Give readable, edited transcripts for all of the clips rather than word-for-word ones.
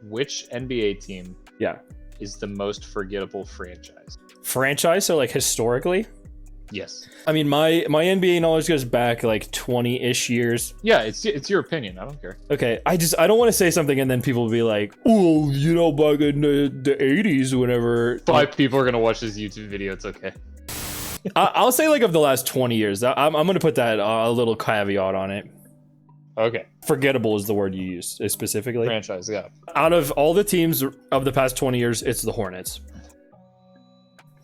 which NBA team Yeah. is the most forgettable franchise? Franchise, so like historically? Yes. I mean, my NBA knowledge goes back like 20-ish years. Yeah, it's your opinion. I don't care. Okay, I don't want to say something and then people will be like, oh, you know, back in the 80s, whenever. 5 people are gonna watch this YouTube video. It's okay. I'll say like of the last 20 years. I'm gonna put that a little caveat on it. Okay. Forgettable is the word you used specifically. Franchise, yeah. Out of all the teams of the past 20 years, it's the Hornets.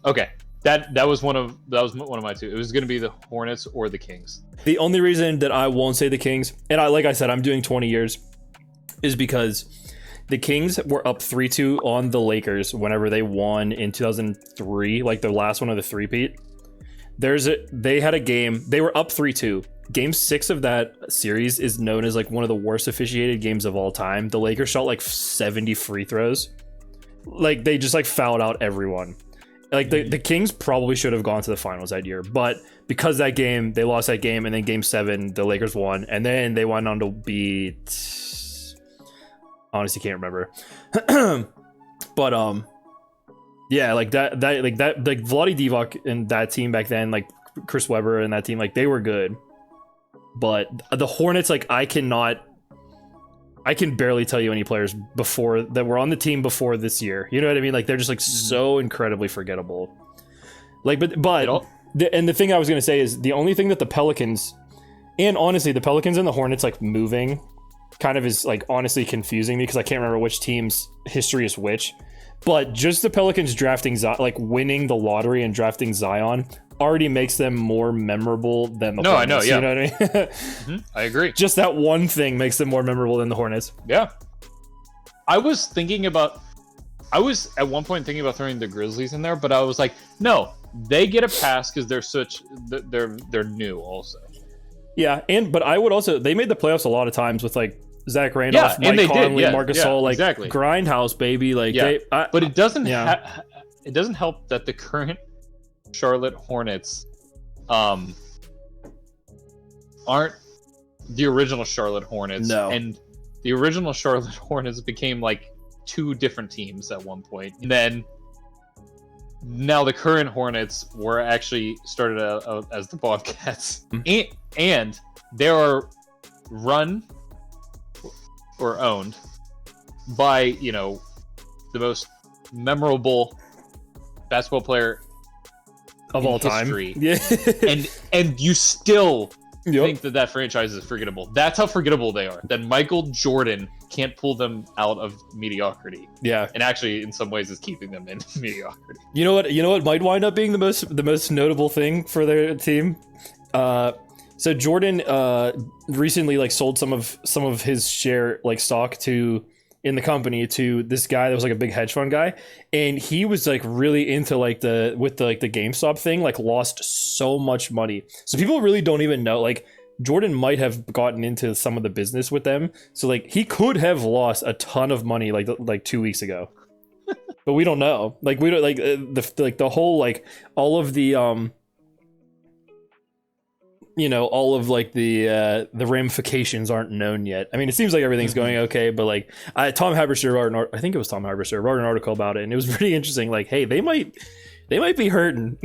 Okay. That was one of my two. It was gonna be the Hornets or the Kings. The only reason that I won't say the Kings, and like I said, I'm doing 20 years, is because the Kings were up 3-2 on the Lakers whenever they won in 2003, like the last one of the three-peat. They had a game, they were up 3-2. Game 6 of that series is known as like one of the worst officiated games of all time. The Lakers shot like 70 free throws. Like they just like fouled out everyone. Like the Kings probably should have gone to the finals that year, but because that game, they lost that game, and then game 7, the Lakers won, and then they went on to beat. Honestly, can't remember. But yeah, like that Vlade Divac and that team back then, like Chris Webber and that team, like they were good, but the Hornets, like I can barely tell you any players before that were on the team before this year. You know what I mean? Like they're just like so incredibly forgettable. Like, but the thing I was gonna say is the only thing that the Pelicans, and honestly the Pelicans and the Hornets like moving, kind of is like honestly confusing me because I can't remember which team's history is which. But just the Pelicans drafting like winning the lottery and drafting Zion already makes them more memorable than the Hornets. I know, yeah. You know what I mean? I agree. Just that one thing makes them more memorable than the Hornets. Yeah. I was at one point thinking about throwing the Grizzlies in there, but I was like, no, they get a pass because they're new also. Yeah, but I would also, they made the playoffs a lot of times with like Zach Randolph, Mike Conley, Marcus Gasol, like exactly. Grindhouse, baby. Like, but it doesn't it doesn't help that the current Charlotte Hornets aren't the original Charlotte Hornets. No. And the original Charlotte Hornets became like 2 different teams at one point. And then now the current Hornets were actually started out as the Bobcats. And they are run or owned by, you know, the most memorable basketball player of all history. Time. Yeah. and you still think that franchise is forgettable. That's how forgettable they are. That Michael Jordan can't pull them out of mediocrity. Yeah. And actually in some ways is keeping them in mediocrity. You know what might wind up being the most notable thing for their team? So Jordan recently like sold some of his share like stock in the company to this guy that was like a big hedge fund guy, and he was like really into like the GameStop thing, like lost so much money. So people really don't even know, like Jordan might have gotten into some of the business with them, so like he could have lost a ton of money like 2 weeks ago. But we don't know. Like we don't like the whole like all of the you know, all of like the ramifications aren't known yet. I mean, it seems like everything's going okay, but like Tom Haberstroh wrote I think it was Tom Haberstroh wrote an article about it, and it was pretty interesting. Like, hey, they might be hurting.